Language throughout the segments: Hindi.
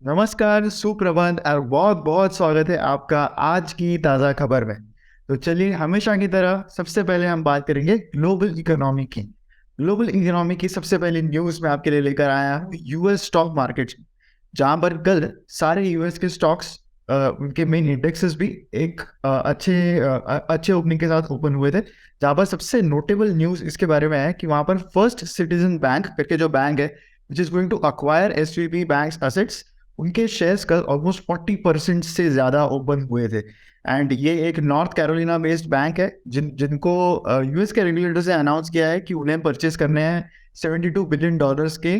नमस्कार, सुप्रभात और बहुत बहुत स्वागत है आपका आज की ताज़ा खबर में। तो चलिए, हमेशा की तरह सबसे पहले हम बात करेंगे ग्लोबल इकोनॉमी की। ग्लोबल इकोनॉमी की सबसे पहली न्यूज़ मैं आपके लिए लेकर आया हूँ यूएस स्टॉक मार्केट से, जहाँ पर कल सारे यूएस के स्टॉक्स उनके मेन इंडेक्सेस भी एक अच्छे ओपनिंग के साथ ओपन हुए थे। जहाँ पर सबसे नोटेबल न्यूज़ इसके बारे में है कि वहाँ पर फर्स्ट सिटीजन बैंक करके जो बैंक है which is going to acquire SVB banks assets, उनके शेयर्स कल ऑलमोस्ट 40% से ज़्यादा ओपन हुए थे। एंड ये एक नॉर्थ कैरोलिना बेस्ड बैंक है जिनको यूएस के रेगुलेटर से अनाउंस किया है कि उन्हें परचेज करने हैं $72 बिलियन के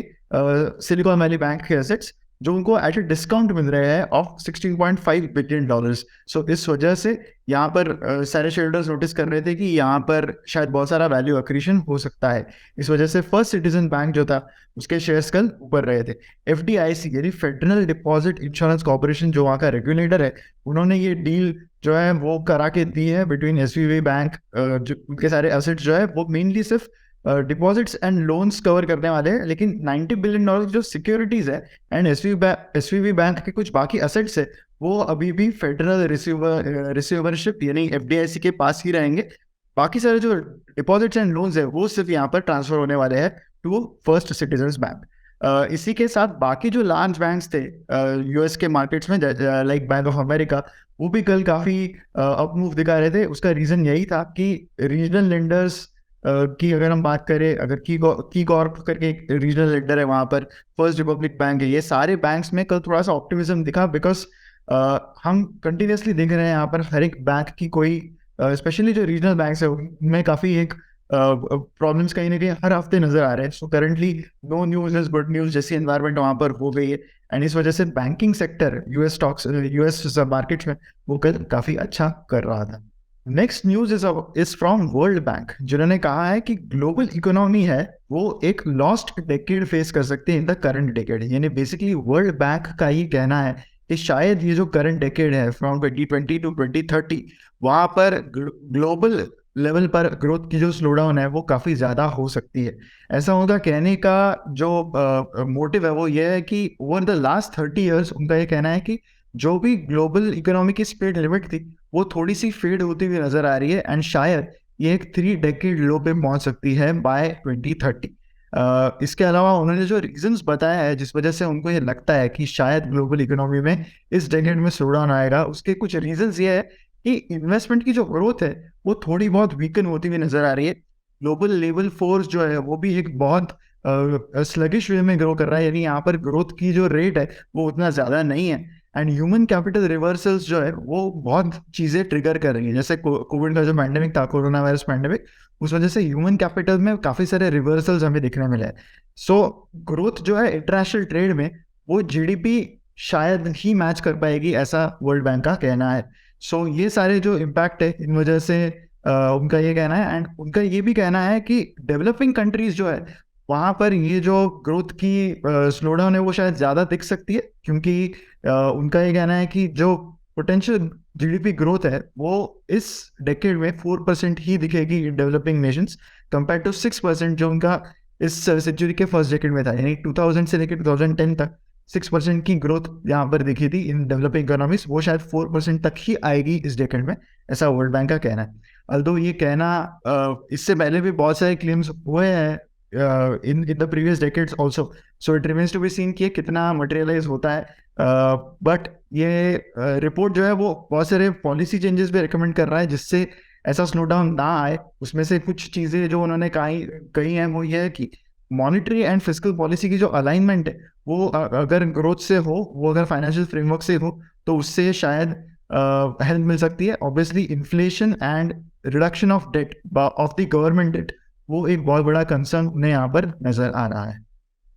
सिलिकॉन वैली बैंक के एसेट्स, जो उनको एट ए डिस्काउंट मिल रहे हैं ऑफ $16.5 बिलियन। सो इस वजह से यहाँ पर सारे शेयरहोल्डर्स नोटिस कर रहे थे कि यहाँ पर शायद बहुत सारा वैल्यू एक्रीशन हो सकता है। इस वजह से फर्स्ट सिटीजन बैंक जो था उसके शेयर्स कल ऊपर रहे थे। एफडीआईसी यानी फेडरल डिपॉजिट इंश्योरेंस कॉर्पोरेशन, जो वहाँ का रेगुलेटर है, उन्होंने ये डील जो है वो करा के दी है बिटवीन एसवीबी बैंक। जो उनके सारे एसेट्स जो है वो मेनली सिर्फ डिपॉजिट्स एंड लोन्स कवर करने वाले हैं, लेकिन $90 बिलियन जो सिक्योरिटीज है एंड एसवीबी बैंक के कुछ बाकी एसेट्स है वो अभी भी फेडरल रिसीवरशिप यानी एफडीआईसी के पास ही रहेंगे। बाकी सारे जो डिपॉजिट्स एंड लोन्स है वो सिर्फ यहाँ पर ट्रांसफर होने वाले हैं टू फर्स्ट सिटीजन्स बैंक। इसी के साथ बाकी जो लार्ज बैंक्स थे यूएस के मार्केट्स में, लाइक बैंक ऑफ अमेरिका, वो भी कल काफ़ी अप मूव दिखा रहे थे। उसका रीज़न यही था कि रीजनल लेंडर्स की अगर हम बात करें, अगर की कॉर्प करके एक रीजनल लेंडर है वहाँ पर, फर्स्ट रिपब्लिक बैंक है, ये सारे बैंक्स में कल थोड़ा सा ऑप्टिमिज्म दिखा। बिकॉज हम कंटिन्यूसली देख रहे हैं यहाँ पर हर एक बैंक की कोई, स्पेशली जो रीजनल बैंक्स है उनमें काफ़ी एक प्रॉब्लम्स कहीं ना कहीं हर हफ्ते नजर आ रहे हैं। So currently no news is good news जैसी एनवायरनमेंट वहाँ पर हो गई है। एंड इस वजह से बैंकिंग सेक्टर यूएस मार्केट में वो कल काफ़ी अच्छा कर रहा था। Next news is from world bank, जिन्होंने कहा है कि ग्लोबल इकोनॉमी है वो एक लॉस्ट डेकेड फेस कर सकते हैं इन द करंट डेकेड। यानी बेसिकली वर्ल्ड बैंक का ये कहना है कि शायद ये जो करंट डेकेड है फ्रॉम 2020 टू 2030, वहाँ पर ग्लोबल लेवल पर ग्रोथ की जो स्लो डाउन है वो काफ़ी ज़्यादा हो सकती है। ऐसा उनका कहने का जो मोटिव है वो ये है कि ओवर द लास्ट 30 ईयर्स उनका ये कहना है कि जो भी ग्लोबल इकोनॉमी की स्पीड लिमिट थी वो थोड़ी सी फेड होती हुई नजर आ रही है। एंड शायद ये एक 3 डेकेड लो पे पहुंच सकती है बाय 2030। इसके अलावा उन्होंने जो रीजंस बताया है जिस वजह से उनको ये लगता है कि शायद ग्लोबल इकोनॉमी में इस डेकेड में स्लो डाउन आएगा, उसके कुछ रीजंस ये है कि इन्वेस्टमेंट की जो ग्रोथ है वो थोड़ी बहुत वीकन होती हुई नजर आ रही है। ग्लोबल लेवल फोर्स जो है वो भी एक बहुत स्लगिश वे में ग्रो कर रहा है, यानी यहाँ पर ग्रोथ की जो रेट है वो उतना ज़्यादा नहीं है। एंड ह्यूमन कैपिटल रिवर्सल्स जो है वो बहुत चीज़ें ट्रिगर कर रही है, जैसे कोविड का जो पैंडेमिक था, कोरोना वायरस पैंडेमिक, उस वजह से ह्यूमन कैपिटल में काफ़ी सारे रिवर्सल्स हमें दिखने मिले हैं। सो ग्रोथ जो है इंटरनेशनल ट्रेड में वो जीडीपी शायद ही मैच कर पाएगी, ऐसा वर्ल्ड बैंक का कहना है। सो ये सारे जो इम्पैक्ट है इन वजह से उनका ये कहना है। एंड उनका ये भी कहना है कि डेवलपिंग कंट्रीज जो है वहाँ पर ये जो ग्रोथ की स्लो डाउन है वो शायद ज़्यादा दिख सकती है, क्योंकि उनका ये कहना है कि जो पोटेंशियल जीडीपी ग्रोथ है वो इस डेकेड में 4% ही दिखेगी in developing nations, compare to 6% जो उनका इस सेंचुरी के फर्स्ट डेकेड में था। यानी 2000 से लेकर 2010 तक 6% की ग्रोथ यहाँ पर दिखी थी इन डेवलपिंग इकोनॉमीज, वो शायद 4% तक ही आएगी इस डेकेड में, ऐसा वर्ल्ड बैंक का कहना है। अल्दो ये कहना इससे पहले भी बहुत सारे क्लेम्स हुए हैं in the previous decades also, so it remains to be seen कि ये कितना materialize होता है। बट ये रिपोर्ट जो है वो बहुत सारे पॉलिसी चेंजेस भी रिकमेंड कर रहा है जिससे ऐसा स्लो डाउन ना आए। उसमें से कुछ चीज़ें जो उन्होंने कही हैं वो ये है कि मॉनिटरी एंड फिस्कल पॉलिसी की जो अलाइनमेंट है वो अगर ग्रोथ से हो, वो अगर फाइनेंशियल फ्रेमवर्क से हो, तो उससे शायद हेल्प मिल सकती है। Obviously inflation and reduction of debt of the government debt वो एक बहुत बड़ा कंसर्न उन्हें यहाँ पर नजर आ रहा है।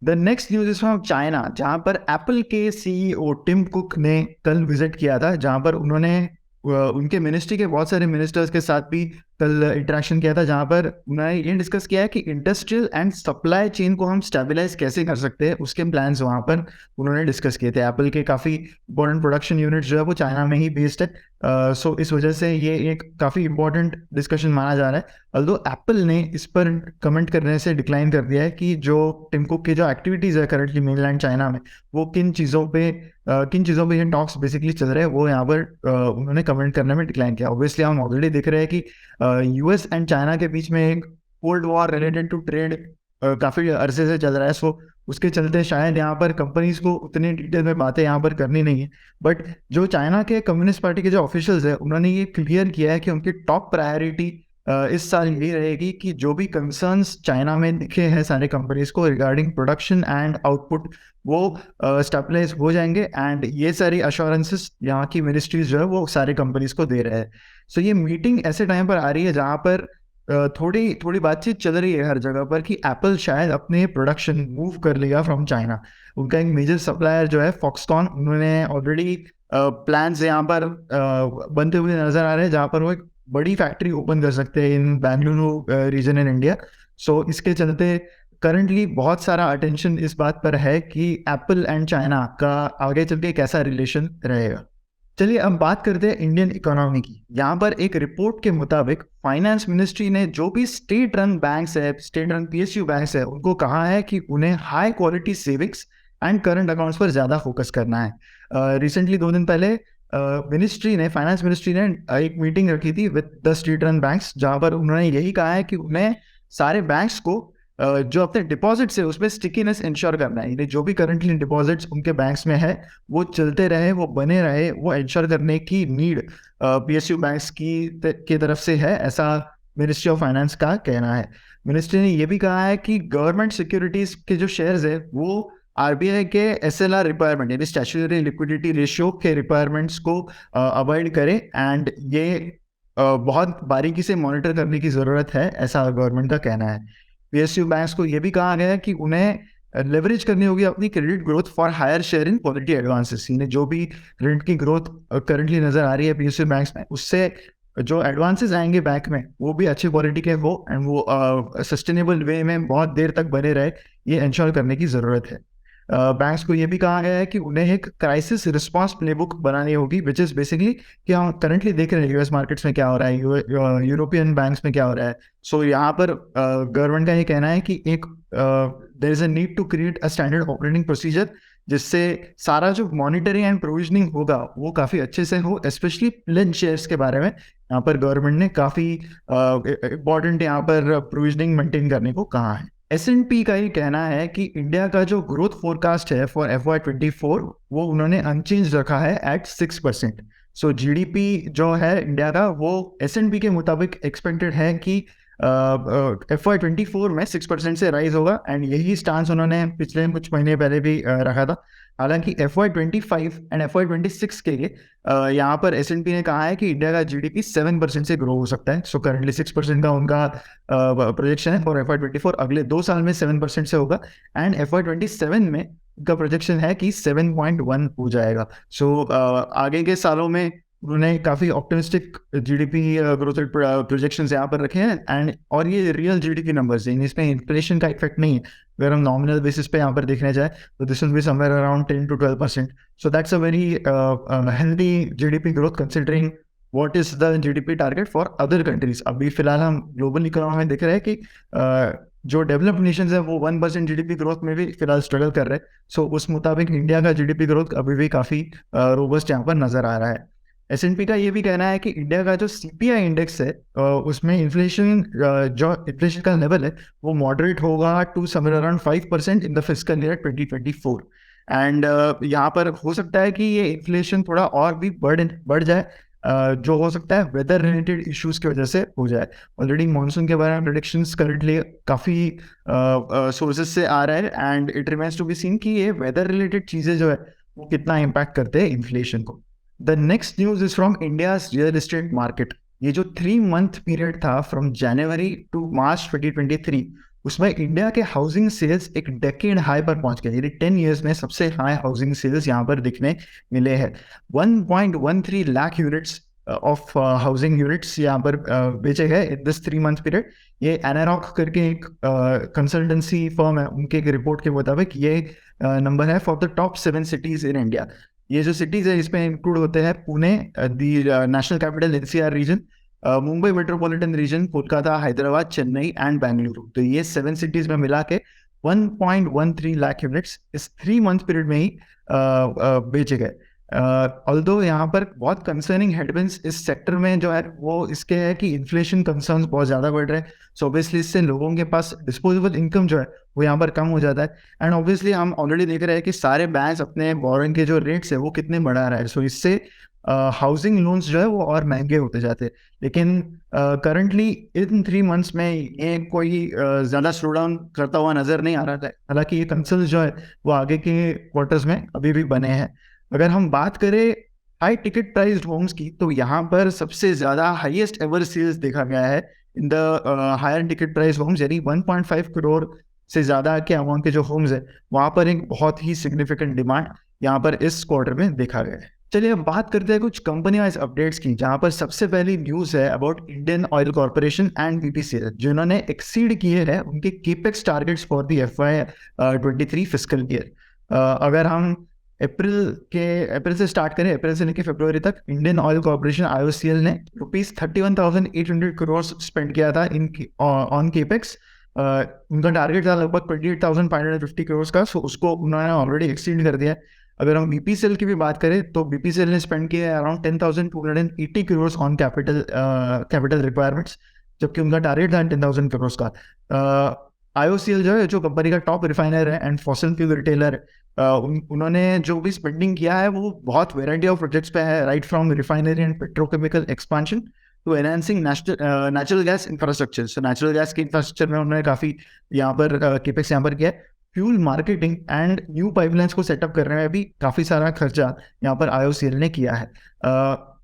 The next news is from China, जहाँ पर एप्पल के सीईओ टिम कुक ने कल विजिट किया था, जहाँ पर उन्होंने उनके मिनिस्ट्री के बहुत सारे मिनिस्टर्स के साथ भी कल इंटरेक्शन किया था, जहाँ पर उन्होंने ये डिस्कस किया है कि इंडस्ट्रियल एंड सप्लाई चेन को हम स्टेबलाइज कैसे कर सकते हैं, उसके प्लान्स वहाँ पर उन्होंने डिस्कस किए थे। एप्पल के काफ़ी इंपॉर्टेंट प्रोडक्शन यूनिट जो है वो चाइना में ही बेस्ड है, सो इस वजह से ये एक काफ़ी इंपॉर्टेंट डिस्कशन माना जा रहा है। अल्दो एप्पल ने इस पर कमेंट करने से डिक्लाइन कर दिया है कि जो टिम कुक की जो एक्टिविटीज़ है करंटली मेनलैंड चाइना में, वो किन चीज़ों पे ये टॉक्स बेसिकली चल रहे हैं, वो यहाँ पर उन्होंने कमेंट करने में डिक्लाइन किया। ऑब्वियसली हम ऑलरेडी देख रहे हैं कि यूएस एंड चाइना के बीच में एक cold war related to trade काफ़ी अरसे से चल रहा है, सो उसके चलते शायद यहाँ पर कंपनीज को उतनी डिटेल में बातें यहाँ पर करनी नहीं है। बट जो चाइना के कम्युनिस्ट पार्टी के जो ऑफिशियल्स हैं, उन्होंने ये क्लियर किया है कि उनकी टॉप प्रायोरिटी इस साल ये रहेगी कि जो भी कंसर्न्स चाइना में दिखे हैं सारे कंपनीज को रिगार्डिंग प्रोडक्शन एंड आउटपुट, वो स्टेबलाइज हो जाएंगे। एंड ये सारी अश्योरेंसेस यहाँ की मिनिस्ट्रीज जो है वो सारे कंपनीज को दे रहे हैं। सो ये मीटिंग ऐसे टाइम पर आ रही है जहाँ पर थोड़ी थोड़ी बातचीत चल रही है हर जगह पर कि एप्पल शायद अपने प्रोडक्शन मूव कर लेगा फ्रॉम चाइना। उनका एक मेजर सप्लायर जो है फॉक्सकॉन, उन्होंने ऑलरेडी प्लान्स यहाँ पर बनते हुए नजर आ रहे हैं, जहाँ पर वो एक बड़ी फैक्ट्री ओपन कर सकते हैं इन बेंगलुरु रीजन इन इंडिया। सो इसके चलते करंटली बहुत सारा अटेंशन इस बात पर है कि एप्पल एंड चाइना का आगे चल के कैसा रिलेशन रहेगा। चलिए अब बात करते हैं इंडियन इकोनॉमी की। यहाँ पर एक रिपोर्ट के मुताबिक फाइनेंस मिनिस्ट्री ने जो भी स्टेट रन बैंक्स है, स्टेट रन पीएसयू बैंक्स है, उनको कहा है कि उन्हें high quality savings and current accounts पर ज़्यादा फोकस करना है। रिसेंटली 2 दिन पहले फाइनेंस मिनिस्ट्री ने एक मीटिंग रखी थी with the state run banks, जहाँ पर उन्होंने यही कहा है कि उन्हें सारे बैंक्स को जो अपने डिपॉजिट्स है उसमें स्टिकीनेस इंश्योर करना है। यानी जो भी करंटली डिपॉजिट्स उनके बैंक्स में है वो चलते रहे, वो बने रहे, वो इंश्योर करने की नीड पीएसयू बैंक्स की तरफ से है, ऐसा मिनिस्ट्री ऑफ फाइनेंस का कहना है। मिनिस्ट्री ने ये भी कहा है कि गवर्नमेंट सिक्योरिटीज के जो शेयर्स है वो आरबीआई के एसएलआर रिक्वायरमेंट यानी स्टैट्यूटरी लिक्विडिटी रेशियो के रिक्वायरमेंट्स को अवॉइड करे। एंड ये बहुत बारीकी से मॉनिटर करने की ज़रूरत है, ऐसा गवर्नमेंट का कहना है। पीएसयू बैंक्स को यह भी कहा गया है कि उन्हें लेवरेज करनी होगी अपनी credit growth for higher share in quality advances. यानी जो भी क्रेडिट की ग्रोथ करंटली नजर आ रही है पीएसयू बैंक्स में, उससे जो एडवांसेस आएंगे बैंक में वो भी अच्छी क्वालिटी के हो एंड वो सस्टेनेबल वे में बहुत देर तक बने रहे, ये इंश्योर करने की ज़रूरत है। बैंक्स को ये भी कहा गया है कि उन्हें एक क्राइसिस रिस्पांस प्लेबुक बनानी होगी, विच इज़ बेसिकली कि हम करंटली देख रहे हैं यूएस मार्केट्स में क्या हो रहा है, यूरोपियन बैंक्स में क्या हो रहा है। सो यहाँ पर गवर्नमेंट का ये कहना है कि एक there is a need to create a standard operating procedure, जिससे सारा जो मॉनिटरिंग एंड प्रोविजनिंग होगा वो काफ़ी अच्छे से हो, स्पेशली प्लेज शेयर्स के बारे में यहाँ पर गवर्नमेंट ने काफ़ी इम्पॉर्टेंट यहाँ पर प्रोविजनिंग मेंटेन करने को कहा है। S&P का ये कहना है कि इंडिया का जो ग्रोथ फोरकास्ट है फॉर FY24 वो उन्होंने अनचेंज रखा है एट 6%। सो जीडीपी जो है इंडिया का वो S&P के मुताबिक एक्सपेक्टेड है कि FY24 में 6% से राइज होगा। एंड यही स्टांस उन्होंने पिछले कुछ महीने पहले भी रखा था। हालांकि FY25 एंड FY26 के लिए यहाँ पर S&P ने कहा है कि इंडिया का जीडीपी 7% से ग्रो हो सकता है। सो करंटली 6% का उनका प्रोजेक्शन है फॉर FY24, अगले 2 साल में 7% से होगा। एंड FY27 में उनका प्रोजेक्शन है कि 7.1 हो जाएगा। सो आगे के सालों में उन्होंने काफ़ी optimistic GDP growth rate projections यहाँ पर रखे हैं। एंड और ये रियल जीडीपी नंबर्स हैं, इसमें इन्फ्लेशन का इफेक्ट नहीं है। अगर हम नॉमिनल बेसिस पे यहाँ पर देखने जाए तो this will be somewhere around 10 to 12%। So that's a very healthy GDP growth considering what is the GDP target for other countries. अभी फिलहाल हम ग्लोबल इकोनॉमी में देख रहे हैं कि जो डेवलप्ड नेशंस है वो 1% जीडीपी ग्रोथ में भी फिलहाल स्ट्रगल कर रहे हैं। सो उस मुताबिक इंडिया का जीडीपी ग्रोथ अभी भी काफ़ी रोबस्ट यहाँ पर नजर आ रहा है। S&P का ये भी कहना है कि इंडिया का जो सीपीआई इंडेक्स है उसमें इन्फ्लेशन जो इन्फ्लेशन का लेवल है वो मॉडरेट होगा to somewhere around 5% in the fiscal year 2024। And यहाँ पर हो सकता है कि ये इन्फ्लेशन थोड़ा और भी बढ़ जाए, जो हो सकता है वेदर रिलेटेड इश्यूज की वजह से हो जाए। ऑलरेडी मॉनसून के बारे में प्रेडिक्शंस करंटली काफ़ी सोर्सेज से आ रहा है and it remains to be seen कि ये वेदर रिलेटेड चीज़ें जो है वो कितना इम्पैक्ट करते हैं इन्फ्लेशन को। The next news is from India's real estate market. ये जो 3 month पीरियड था फ्रॉम जनवरी टू मार्च 2023, उसमें इंडिया के हाउसिंग सेल्स एक डेकेड हाई पर पहुंच गए। यानी 10 years में सबसे हाई हाउसिंग सेल्स यहाँ पर दिखने मिले हैं। 1.13 lakh units of housing units यहाँ पर बेचे गए इन दिस 3 मंथ पीरियड। ये एनारॉक करके एक कंसल्टेंसी फर्म है, उनके एक रिपोर्ट के मुताबिक ये नंबर है for the top 7 cities in India. ये जो सिटीज है इसमें इंक्लूड होते हैं Pune, the national capital NCR region, Mumbai metropolitan region, Kolkata, Hyderabad, Chennai and Bengaluru. तो ये 7 सिटीज में मिला के 1.13 लाख यूनिट्स इस 3 मंथ पीरियड में ही बेचे गए। ऑल्दो यहाँ पर बहुत कंसर्निंग हेडविंड्स इस सेक्टर में जो है वो इसके है कि इन्फ्लेशन कंसर्न्स बहुत ज़्यादा बढ़ रहे हैं। सो ऑब्वियसली इससे लोगों के पास डिस्पोजेबल इनकम जो है वो यहाँ पर कम हो जाता है। एंड ऑब्वियसली हम ऑलरेडी देख रहे हैं कि सारे बैंक्स अपने बोरोइंग के जो रेट्स है वो कितने बढ़ा रहा है। सो इससे हाउसिंग लोन्स जो है वो और महंगे होते जाते हैं। लेकिन करंटली इन 3 मंथ्स में ये कोई ज़्यादा स्लो डाउन करता हुआ नज़र नहीं आ रहा है। हालांकि ये कंसर्न जो है वो आगे के क्वार्टर्स में अभी भी बने हैं। अगर हम बात करें हाई टिकट प्राइस्ड होम्स की, तो यहाँ पर सबसे ज़्यादा हाईएस्ट एवर सेल्स देखा गया है in the higher ticket price homes, यानी 1.5 करोड़ से ज़्यादा के अमाउंट के जो होम्स है वहाँ पर एक बहुत ही सिग्निफिकेंट डिमांड यहाँ पर इस क्वार्टर में देखा गया है। चलिए अब बात करते हैं कुछ कंपनी वाइज अपडेट्स की, जहाँ पर सबसे पहली न्यूज़ है about Indian oil corporation and BPCL, जिन्होंने एक्सीड किए हैं उनके capex targets for the FY23 fiscal year. अगर हम अप्रैल से स्टार्ट करें, अप्रैल से लेकर फरवरी तक इंडियन ऑयल कॉर्पोरेशन IOCL ने ₹31,800 करोड़ स्पेंड किया था इन ऑन केपेक्स। उनका टारगेट था लगभग 28,550 करोड़ का, सो उसको उन्होंने ऑलरेडी एक्सीड कर दिया। अगर हम बीपीसीएल की भी बात करें तो बीपीसीएल ने स्पेंड किया around 10,280 crore on capital requirements, जबकि उनका टारगेट था 10,000 करोड़ का। IOCL जो है, जो कंपनी का टॉप रिफाइनर है एंड फॉसिल फ्यूल रिटेलर है, उन्होंने जो भी स्पेंडिंग किया है वो बहुत वेराइटी ऑफ प्रोजेक्ट्स पे है, right from refinery and petrochemical expansion to enhancing natural gas infrastructure. So natural gas के इंफ्रास्ट्रक्चर में उन्होंने काफ़ी यहाँ पर केपेक्स यहाँ पर किया है। Fuel marketing and new pipelines को सेटअप करने में भी काफ़ी सारा खर्चा यहाँ पर IOCL ने किया है।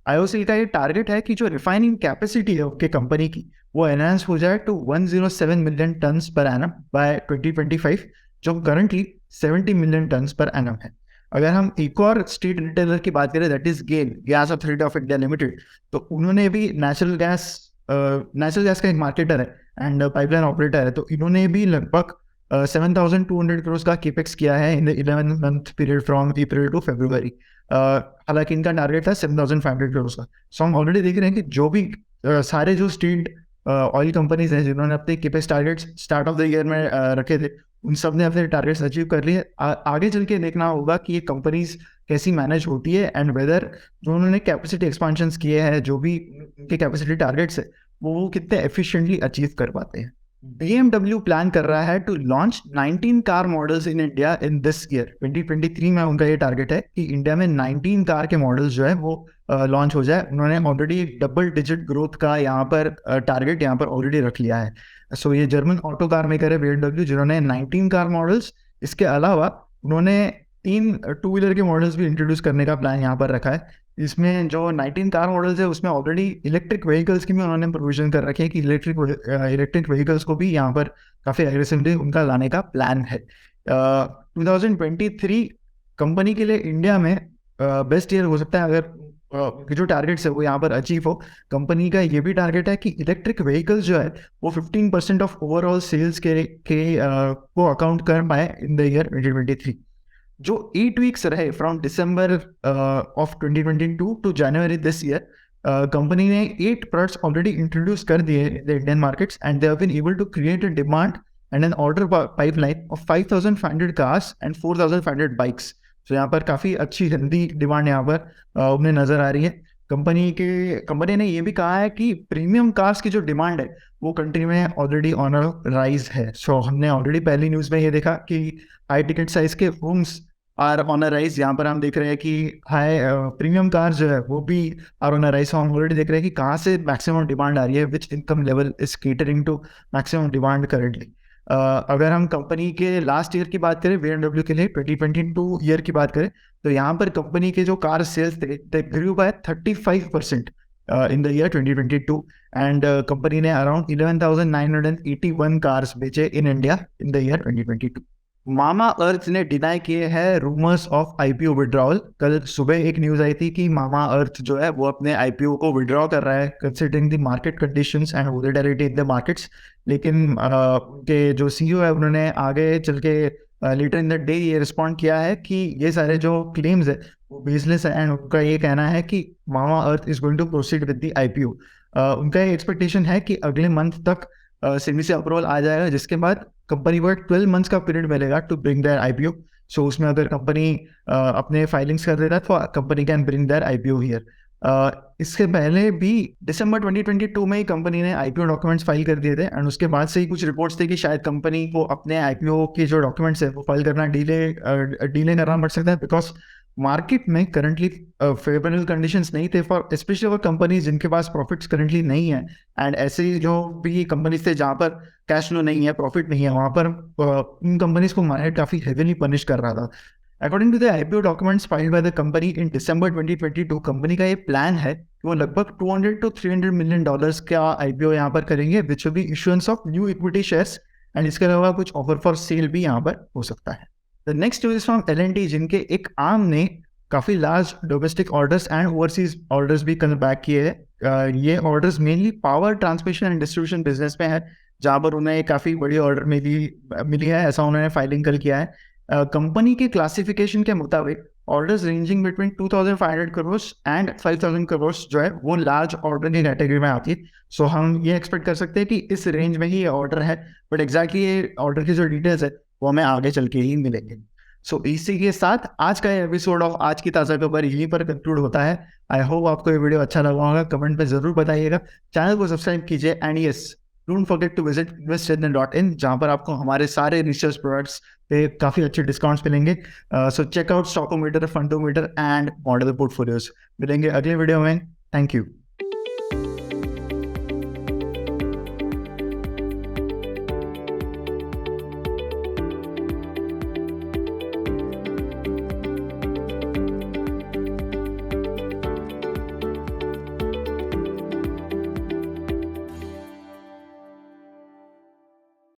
IOCL का ये टारगेट है कि जो रिफाइनिंग कैपेसिटी है उनके कंपनी की वो एनहांस हो जाए to 107 million tons per annum by 2025, जो currently 70 million tons per annum है। अगर हम एक और स्ट्रीट रिटेलर की बात करें, that is GAIL gas authority of India limited, तो उन्होंने भी नेचुरल गैस का एक मार्केटर है एंड पाइपलाइन ऑपरेटर है, तो इन्होंने भी लगभग 7,200 करोड़ का केपेक्स किया है in the 11 month period from April to February. हालांकि इनका टारगेट था 7,500 करोड़ का। सो हम ऑलरेडी देख रहे हैं कि जो भी सारे जो स्ट्रीट ऑयल कंपनीज हैं जिन्होंने अपने capex targets start of the year में रखे थे, उन सब ने अपने टारगेट्स अचीव कर लिए। आगे चल के देखना होगा कि ये कंपनीज कैसी मैनेज होती है एंड वेदर जो उन्होंने कैपेसिटी एक्सपांशंस किए हैं, जो भी उनके कैपेसिटी टारगेट्स है वो कितने एफिशिएंटली अचीव कर पाते हैं। BMW प्लान कर रहा है to launch 19 car models in India in this year. 2023 में उनका ये टारगेट है कि इंडिया में 19 कार के मॉडल्स जो है वो लॉन्च हो जाए। उन्होंने ऑलरेडी डबल डिजिट ग्रोथ का यहाँ पर टारगेट यहाँ पर ऑलरेडी रख लिया है। सो ये जर्मन ऑटो कार मेकर है BMW, जिन्होंने 19 कार मॉडल्स, इसके अलावा उन्होंने 3 टू व्हीलर के मॉडल्स भी इंट्रोड्यूस करने का प्लान यहाँ पर रखा है। इसमें जो 19 कार मॉडल्स है उसमें ऑलरेडी इलेक्ट्रिक व्हीकल्स की भी उन्होंने प्रोविजन कर रखे हैं कि इलेक्ट्रिक व्हीकल्स को भी यहाँ पर काफ़ी एग्रेसिवली उनका लाने का प्लान है। 2023 कंपनी के लिए इंडिया में बेस्ट ईयर हो सकता है अगर जो टारगेट्स है वो यहाँ पर अचीव हो। कंपनी का ये भी टारगेट है कि इलेक्ट्रिक व्हीकल्स जो है वो 15% ऑफ ओवरऑल सेल्स के को अकाउंट कर पाए इन द ईयर 2023। जो 8 वीक्स रहे from December of 2022 to January this year, company ने 8 प्रोडक्ट्स ऑलरेडी इंट्रोड्यूस कर दिए in the Indian markets and they have been able to create a demand and an order pipeline of 5,500 cars and 4,500 bikes. तो यहाँ पर काफ़ी अच्छी जल्दी डिमांड यहाँ पर उन्हें नज़र आ रही है। कंपनी ने ये भी कहा है कि प्रीमियम कार्स की जो डिमांड है वो कंट्री में ऑलरेडी ऑन राइज है। सो हमने ऑलरेडी पहली न्यूज़ में ये देखा कि हाई टिकट साइज के होम्स आर ऑन राइज। यहाँ पर हम देख रहे हैं कि हाई प्रीमियम कार जो है वो भी आर ऑन राइज। हम ऑलरेडी देख रहे हैं कि कहाँ से मैक्सिमम डिमांड आ रही है, which income level is catering to maximum demand currently. अगर हम कंपनी के लास्ट ईयर की बात करें, BMW के लिए 2022 ईयर की बात करें, तो यहाँ पर कंपनी के जो कार सेल्स थे they grew by 35% in the year 2022 and company ने अराउंड 11,981 कार्स बेचे in India in the year 2022। Mamaearth ने डिनाई किए हैं रूमर्स ऑफ आईपीओ विड्रॉल। कल सुबह एक न्यूज आई थी कि मामा अर्थ जो है वो अपने आईपीओ को विड्रॉ कर रहा है considering the market conditions and volatility in the markets. लेकिन उनके जो सीईओ है उन्होंने आगे चल के लेटर इन द डे ये रिस्पॉन्ड किया है कि ये सारे जो क्लेम्स है वो बेसलेस है एंड उनका ये कहना है कि Mamaearth is going to proceed with the IPO. उनका ये एक्सपेक्टेशन है कि अगले मंथ तक सेबी से अप्रूवल आ जाएगा, जिसके बाद कंपनी को 12 मंथ्स का पीरियड मिलेगा टू ब्रिंग देयर आईपीओ। सो उसमें अगर कंपनी अपने फाइलिंग्स कर देता है तो company can bring their IPO here. इसके पहले भी दिसंबर 2022 में ही कंपनी ने आईपीओ डॉक्यूमेंट्स फाइल कर दिए थे एंड उसके बाद से ही कुछ रिपोर्ट्स थे कि शायद कंपनी को अपने आईपीओ के जो डॉक्यूमेंट्स है वो फाइल करना डिले करना पड़ सकता है, बिकॉज मार्केट में करंटली फेवरेबल कंडीशंस नहीं थे फॉर स्पेशली फॉर कंपनीज जिनके पास प्रॉफिट्स करंटली नहीं है। एंड ऐसे ही जो भी कंपनीज थे जहाँ पर कैश फ्लो नहीं है, प्रॉफिट नहीं है, वहाँ पर इन कंपनीज को मार्केट काफ़ी हेवीली पनिश कर रहा था। According to the IPO documents filed by the company in December 2022, कंपनी का ये प्लान है कि वो लगभग 200 to 300 मिलियन डॉलर्स का आईपीओ यहाँ पर करेंगे which will be issuance of new equity shares and इसके अलावा कुछ ऑफर फॉर सेल भी यहाँ पर हो सकता है। The next news from L&T, जिनके एक आर्म ने काफ़ी large domestic orders and overseas orders भी कल बैक किए हैं। ये orders mainly power transmission and distribution business में है, जहाँ पर उन्हें काफ़ी बड़ी ऑर्डर मिली है, ऐसा उन्होंने फाइलिंग कल किया है। कंपनी के क्लासिफिकेशन के मुताबिक orders ranging between 2500 crore and 5000 crore जो है वो लार्ज ऑर्डर की कैटेगरी में आती है। सो हम ये एक्सपेक्ट कर सकते हैं कि इस रेंज में ही ये ऑर्डर है, बट एग्जैक्टली ये ऑर्डर की जो डिटेल्स है वो हमें आगे चल के ही मिलेंगे। सो इसी के साथ आज का एपिसोड ऑफ आज की ताज़ा खबर यहीं पर कंक्लूड होता है। आई होप आपको ये वीडियो अच्छा लगा होगा, कमेंट में ज़रूर बताइएगा, चैनल को सब्सक्राइब कीजिए and yes don't forget to visit investchannel.in, जहाँ पर आपको हमारे सारे रिसर्च प्रोडक्ट्स पे काफ़ी अच्छे डिस्काउंट्स मिलेंगे। So check out Stockometer, Fundometer and model portfolios. मिलेंगे अगले वीडियो में। Thank you.